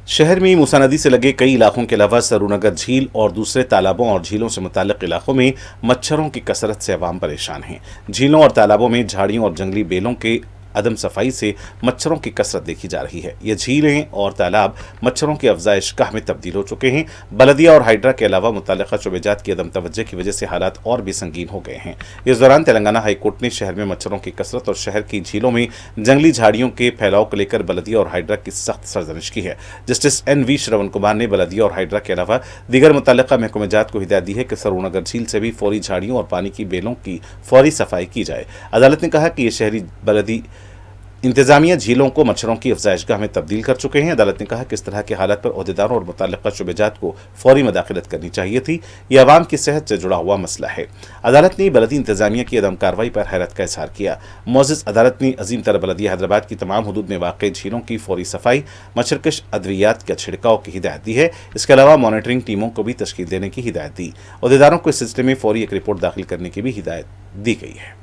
शहर में मूसा नदी से लगे कई इलाकों के अलावा सरूनगर झील और दूसरे तालाबों और झीलों से मुताल्लिक इलाकों में मच्छरों की कसरत से अवाम परेशान हैं। झीलों और तालाबों में झाड़ियों और जंगली बेलों के अदम सफाई से मच्छरों की कसरत देखी जा रही है। ये झीलें और तालाब मच्छरों की अफजाइश गाह में तब्दील हो चुके हैं। बलदिया और हाइड्रा के अलावा मुतल्लिका शोबेजात की अदम तवज्जो की वजह से हालात और भी संगीन हो गए हैं। इस दौरान तेलंगाना हाई कोर्ट ने शहर में मच्छरों की कसरत और शहर की झीलों में जंगली झाड़ियों के फैलाव को लेकर बलदिया और हाइड्रा की सख्त सरजनिश की है। जस्टिस NV श्रवण कुमार ने बलदिया और हाइड्रा के अलावा दीगर मुतल्लिका महकमेजात को हिदायत दी है कि सरूनगर झील से भी फौरी झाड़ियों और पानी की बेलों की फौरी सफाई की जाए। अदालत ने कहा कि ये शहरी बलदी इंतजामिया झीलों को मच्छरों की अफजाइश गाह में तब्दील कर चुके हैं। अदालत ने कहा कि इस तरह की हालत पर ओहदेदारों और मुतल्लिका शुबेजात को फौरी मदाखलत करनी चाहिए थी। यह अवाम की सेहत से जुड़ा हुआ मसला है। अदालत ने बलदी इंतजामिया की अदम कार्रवाई पर हैरत का इजहार किया। मोअज़्ज़ज़ अदालत ने अजीम तर बलदिया हैदराबाद की तमाम हदूद में वाक़ झीलों की फौरी सफाई, मच्छरकश अद्वियात का छिड़काव की हिदायत दी है। इसके अलावा मॉनिटरिंग टीमों को भी तश्कील देने की हिदायत दी। ओहदेदारों को इस सिलसिले में फौरी एक रिपोर्ट दाखिल करने की भी हिदायत दी गई है।